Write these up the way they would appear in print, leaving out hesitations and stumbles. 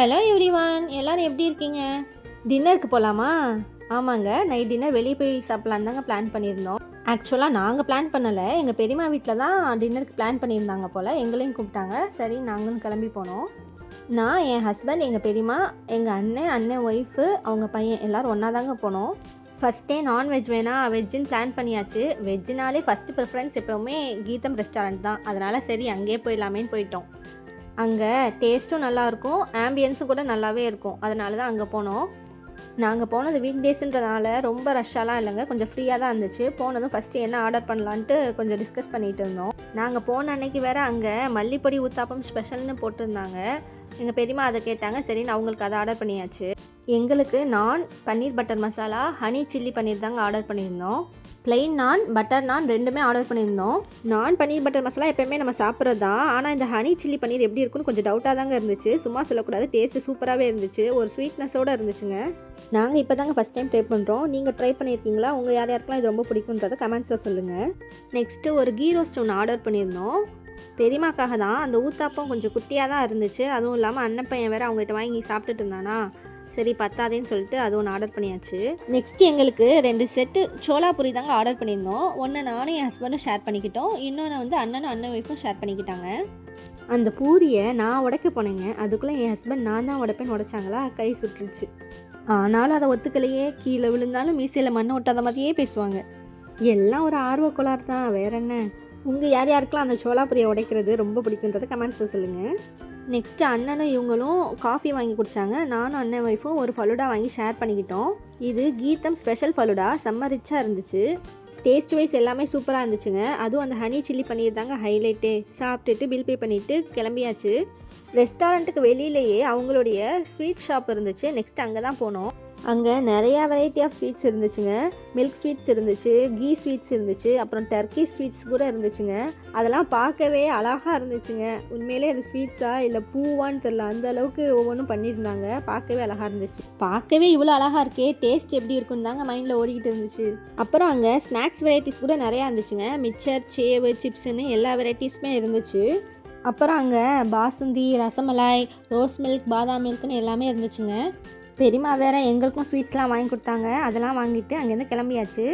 Hello everyone, எல்லோரும் எப்படி இருக்கீங்க? டின்னருக்கு போகலாமா? ஆமாங்க, நைட் டின்னர் வெளியே போய் சாப்பிட்லான்னு தாங்க பிளான் பண்ணியிருந்தோம். ஆக்சுவலாக நாங்கள் பிளான் பண்ணலை, எங்கள் பெரியம்மா வீட்டில் தான் டின்னருக்கு பிளான் பண்ணியிருந்தாங்க போல். எங்களையும் கூப்பிட்டாங்க. சரி நாங்களும் கிளம்பி போனோம். நான், என் ஹஸ்பண்ட், எங்கள் பெரியம்மா, எங்கள் அண்ணன் ஒய்ஃபு, அவங்க பையன் எல்லோரும் ஒன்றா தாங்க போனோம். ஃபஸ்ட்டே நான்வெஜ் வேணாம் வெஜ்ஜுன்னு பிளான் பண்ணியாச்சு. வெஜ்ஜுனாலே ஃபஸ்ட்டு ப்ரிஃபரன்ஸ் எப்போவுமே கீதம் ரெஸ்டாரண்ட் தான். அதனால் சரி அங்கேயே போயிடலாமேன்னு போயிட்டோம். அங்கே டேஸ்ட்டும் நல்லாயிருக்கும், ஆம்பியன்ஸும் கூட நல்லாவே இருக்கும். அதனால தான் அங்கே போனோம். நாங்கள் போனது வீக் டேஸுன்றதுனால ரொம்ப ரஷ்ஷாலாம் இல்லைங்க, கொஞ்சம் ஃப்ரீயாக தான் இருந்துச்சு. போனதும் ஃபஸ்ட்டு என்ன ஆர்டர் பண்ணலான்ட்டு கொஞ்சம் டிஸ்கஸ் பண்ணிகிட்டு இருந்தோம். நாங்கள் போன அன்னைக்கு வேறு அங்கே மல்லிப்பொடி ஊத்தாப்பம் ஸ்பெஷல்னு போட்டிருந்தாங்க. எங்கள் பெரியம்மா அதை கேட்டாங்க. சரின்னு அவங்களுக்கு அதை ஆர்டர் பண்ணியாச்சு. எங்களுக்கு நான், பன்னீர் பட்டர் மசாலா, ஹனி சில்லி பன்னீர் தாங்க ஆர்டர் பண்ணியிருந்தோம். ப்ளெயின் நான், பட்டர் நான் ரெண்டுமே ஆர்டர் பண்ணியிருந்தோம். நான் பன்னீர் பட்டர் மசாலா எப்போயுமே நம்ம சாப்பிட்றது தான். ஆனால் இந்த ஹனி சில்லி பன்னீர் எப்படி இருக்குன்னு கொஞ்சம் டவுட்டாக தாங்க இருந்துச்சு. சும்மா சொல்லக்கூடாது, டேஸ்ட்டு சூப்பராகவே இருந்துச்சு. ஒரு ஸ்வீட்னஸோடு இருந்துச்சுங்க. நாங்கள் இப்போ தாங்க ஃபஸ்ட் டைம் ட்ரை பண்ணுறோம். நீங்கள் ட்ரை பண்ணியிருக்கீங்களா? உங்கள் யாருக்கெல்லாம் இது ரொம்ப பிடிக்குன்றதை கமெண்ட்ஸில் சொல்லுங்கள். நெக்ஸ்ட்டு ஒரு கீ ரோஸ்ட் ஒன்று ஆர்டர் பண்ணியிருந்தோம். பெரியமாக்காக தான். அந்த ஊத்தாப்பம் கொஞ்சம் குட்டியாக தான் இருந்துச்சு. அதுவும் இல்லாமல் அண்ணன் பையன் வேறு அவங்ககிட்ட வாங்கி சாப்பிட்டுட்டு இருந்தானா, சரி பத்தாதேன்னு சொல்லிட்டு அது ஒன்று ஆர்டர் பண்ணியாச்சு. நெக்ஸ்ட் எங்களுக்கு 2 செட்டு சோலாபூரி தாங்க ஆர்டர் பண்ணியிருந்தோம். ஒன்று நானும் என் ஹஸ்பண்டும் ஷேர் பண்ணிக்கிட்டோம், இன்னொன்று வந்து அண்ணன் ஒய்ஃபும் ஷேர் பண்ணிக்கிட்டாங்க. அந்த பூரியை நான் உடைக்க போனேங்க. அதுக்குள்ளே என் ஹஸ்பண்ட் நான் தான் உடைப்பேன்னு உடைச்சாங்களா, கை சுட்டுருச்சு. ஆனாலும் அதை ஒத்துக்கலையே. கீழே விழுந்தாலும் மீசையில் மண்ணை ஒட்டாத மாதிரியே பேசுவாங்க. எல்லாம் ஒரு ஆர்வக்கோளாறு தான், வேற என்ன. உங்கள் யாருக்கெல்லாம் அந்த சோலாபூரியை உடைக்கிறது ரொம்ப பிடிக்குன்றதை கமெண்ட்ஸில் சொல்லுங்கள். நெக்ஸ்ட்டு அண்ணனும் இவங்களும் காஃபி வாங்கி குடித்தாங்க. நானும் அண்ணன் ஒய்ஃபும் ஒரு ஃபலுடா வாங்கி ஷேர் பண்ணிக்கிட்டோம். இது கீதம் ஸ்பெஷல் ஃபலுடா, செம்ம ரிச்சாக இருந்துச்சு. டேஸ்ட் வைஸ் எல்லாமே சூப்பராக இருந்துச்சுங்க. அதுவும் அந்த ஹனி சில்லி பன்னீர் தாங்க ஹைலைட்டே. சாப்பிட்டுட்டு பில் பே பண்ணிவிட்டு கிளம்பியாச்சு. ரெஸ்டாரண்ட்டுக்கு வெளியிலேயே அவங்களுடைய ஸ்வீட் ஷாப் இருந்துச்சு. நெக்ஸ்ட் அங்கே தான் போனோம். அங்கே நிறையா வெரைட்டி ஆஃப் ஸ்வீட்ஸ் இருந்துச்சுங்க. மில்க் ஸ்வீட்ஸ் இருந்துச்சு, கீ ஸ்வீட்ஸ் இருந்துச்சு, அப்புறம் டர்க்கி ஸ்வீட்ஸ் கூட இருந்துச்சுங்க. அதெல்லாம் பார்க்கவே அழகாக இருந்துச்சுங்க. உண்மையிலே அது ஸ்வீட்ஸா இல்லை பூவான்னு தெரில, அந்த அளவுக்கு ஒவ்வொன்றும் பண்ணியிருந்தாங்க. பார்க்கவே அழகாக இருந்துச்சு. பார்க்கவே இவ்வளோ அழகாக இருக்கே, டேஸ்ட் எப்படி இருக்குன்னு தாங்க மைண்டில் ஓடிக்கிட்டு இருந்துச்சு. அப்புறம் அங்கே ஸ்நாக்ஸ் வெரைட்டிஸ் கூட நிறையா இருந்துச்சுங்க. மிக்சர், சேவு, சிப்ஸுன்னு எல்லா வெரைட்டிஸுமே இருந்துச்சு. அப்புறம் அங்கே பாசுந்தி, ரசமலாய், ரோஸ் மில்க், பாதாம் மில்க்னு எல்லாமே இருந்துச்சுங்க. பெரியம்மா வேறு எங்களுக்கும் ஸ்வீட்ஸ்லாம் வாங்கி கொடுத்தாங்க. அதெல்லாம் வாங்கிட்டு அங்கேருந்து கிளம்பியாச்சு.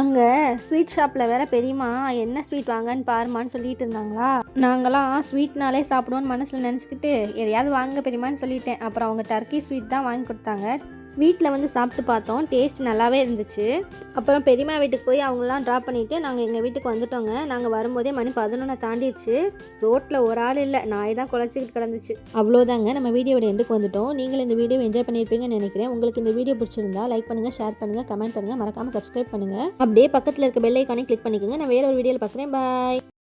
அங்கே ஸ்வீட் ஷாப்பில் வேறு பெரியம்மா என்ன ஸ்வீட் வாங்கன்னு பாருமான்னு சொல்லிட்டு இருந்தாங்களா. நாங்களாம் ஸ்வீட்னாலே சாப்பிடுவோன்னு மனசில் நினச்சிக்கிட்டு எதையாவது வாங்க பெரியமான்னு சொல்லிட்டேன். அப்புறம் அவங்க டர்க்கி ஸ்வீட் தான் வாங்கி கொடுத்தாங்க. வீட்டில் வந்து சாப்பிட்டு பார்த்தோம், டேஸ்ட் நல்லாவே இருந்துச்சு. அப்புறம் பெரியம்மா வீட்டுக்கு போய் அவங்களாம் ட்ராப் பண்ணிவிட்டு நாங்கள் எங்கள் வீட்டுக்கு வந்துட்டோங்க. நாங்கள் வரும்போதே மணி 11 தாண்டிடுச்சு. ரோட்டில் ஒரு ஆள் இல்லை, நாய் தான் குலைச்சிக்கிட்டு கிடந்துச்சு. அவ்வளோதாங்க, நம்ம வீடியோட எண்டுக்கு வந்துட்டோம். நீங்களும் இந்த வீடியோ என்ஜாய் பண்ணியிருப்பீங்கன்னு நினைக்கிறேன். உங்களுக்கு இந்த வீடியோ பிடிச்சிருந்தா லைக் பண்ணுங்கள், ஷேர் பண்ணுங்கள், கமெண்ட் பண்ணுங்கள், மறக்காமல் சப்ஸ்கிரைப் பண்ணுங்கள். அப்படியே பக்கத்தில் இருக்க பெல் ஐக்கானே கிளிக் பண்ணிக்கோங்க. நான் வேற ஒரு வீடியோவில் பார்க்குறேன். பாய்.